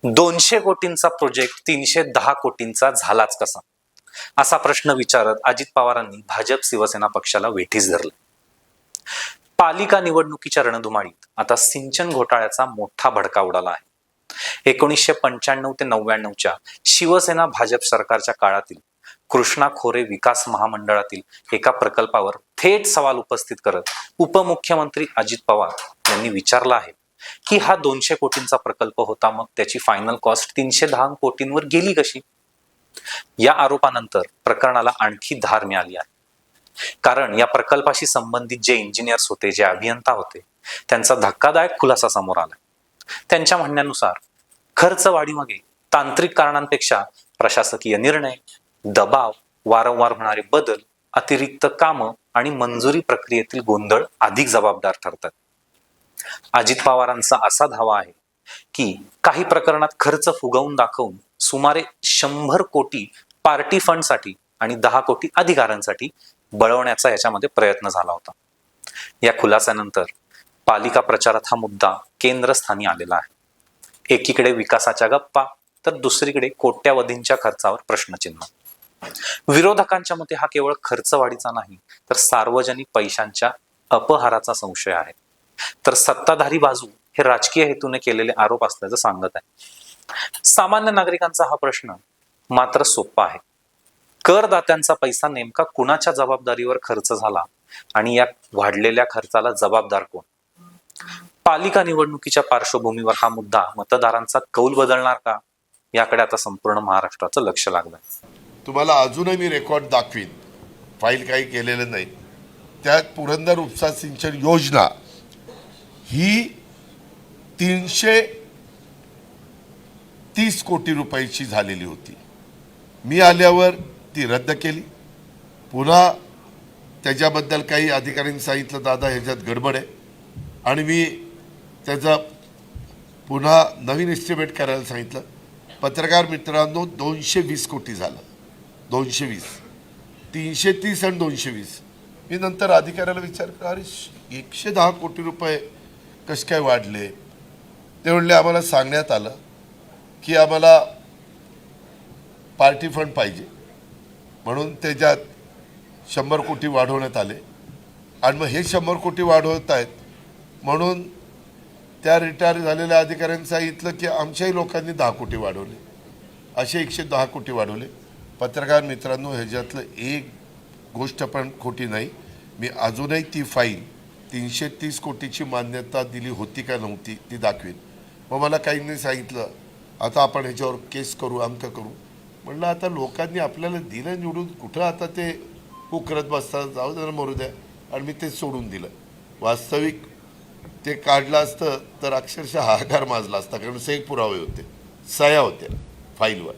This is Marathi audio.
200 कोटींचा प्रोजेक्ट 310 कोटींचा झालाच कसा, असा प्रश्न विचारत अजित पवारांनी भाजप शिवसेना पक्षाला वेठीस धरले. पालिका निवडणुकीच्या रणधुमाळीत आता सिंचन घोटाळ्याचा मोठा भडका उडाला आहे. 1995 ते 99च्या शिवसेना भाजप सरकारच्या काळातील कृष्णा खोरे विकास महामंडळातील एका प्रकल्पावर थेट सवाल उपस्थित करत उपमुख्यमंत्री अजित पवार यांनी विचारलं आहे की हा 200 कोटींचा प्रकल्प होता, मग त्याची फायनल कॉस्ट 310 कोटींवर गेली कशी. या आरोपानंतर प्रकरणाला आणखी धार मिळाली आहे. कारण या प्रकल्पाशी संबंधित जे इंजिनियर्स होते, जे अभियंता होते, त्यांचा धक्कादायक खुलासा समोर आला. त्यांच्या म्हणण्यानुसार खर्च वाढीमागे तांत्रिक कारणांपेक्षा प्रशासकीय निर्णय, दबाव, वारंवार होणारे बदल, अतिरिक्त कामं आणि मंजुरी प्रक्रियेतील गोंधळ अधिक जबाबदार ठरतात. अजित पवारांचा असा दावा आहे की काही प्रकरणात खर्च फुगवून दाखवून सुमारे 100 कोटी पार्टी फंडसाठी आणि 10 कोटी अधिकाऱ्यांसाठी बळवण्याचा याच्यामध्ये प्रयत्न झाला होता. या खुलासानंतर पालिका प्रचारात हा मुद्दा केंद्रस्थानी आलेला आहे. एकीकडे विकासाच्या गप्पा तर दुसरीकडे कोट्यावधींच्या खर्चावर प्रश्नचिन्ह. विरोधकांच्या मते हा केवळ खर्चवाढीचा नाही तर सार्वजनिक पैशांच्या अपहाराचा संशय आहे. तर सत्ताधारी बाजू हे राजकीय हेतूने केलेले आरोप असल्याचं सांगत आहे. सामान्य नागरिकांचा हा प्रश्न मात्र सोपा आहे. करदात्यांचा पैसा नेमका कुणाच्या जबाबदारीवर खर्च झाला आणि या वाढलेल्या खर्चाला जबाबदार कोण? पालिका निवडणुकीच्या पार्श्वभूमीवर हा मुद्दा मतदारांचा कौल बदलणार का, याकडे आता संपूर्ण महाराष्ट्राचं लक्ष लागलंय. तुम्हाला अजूनही मी रेकॉर्ड दाखवीन, फाईल काही केलेलं नाही. त्यात पुरंदर उपसा सिंचन योजना ही 330 कोटी रुपयाची झालेली होती. मी आल्यावर ती रद्द केली. पुन्हा त्याच्याबद्दल काही अधिकाऱ्यांनी सांगितलं दादा ह्याच्यात गडबड आहे, आणि मी त्याचा पुन्हा नवीन एस्टिमेट करायला सांगितलं. पत्रकार मित्रांनो, 220 कोटी झालं. 220, 330 आणि 220. मी नंतर अधिकाऱ्याला विचारलं, अरे 110 कोटी रुपये कसे काय वाढले? ते म्हणले आम्हाला सांगण्यात आलं की आम्हाला पार्टी फंड पाहिजे म्हणून त्याच्यात 100 कोटी वाढवण्यात आले, आणि मग हे 100 कोटी वाढवत आहेत म्हणून त्या रिटायर झालेल्या अधिकाऱ्यांनी सांगितलं की आमच्याही लोकांनी 10 कोटी वाढवले, असे 110 कोटी वाढवले. पत्रकार मित्रांनो, ह्याच्यातलं एक गोष्ट पण खोटी नाही. मी अजूनही ती फाईल 330 कोटीची मान्यता दिली होती का नव्हती ती दाखवीन. मग मला काहींनी सांगितलं आता आपण ह्याच्यावर केस करू, अमकं करू. म्हणलं आता लोकांनी आपल्याला दिलं निवडून, कुठं आता ते करत बसतात, जाऊ दे मरू द्या, आणि मी ते सोडून दिलं. वास्तविक ते काढलं असतं तर अक्षरशः हाहाकार माजला असता, कारण सही पुरावे होते, सह्या होत्या फाईलवर.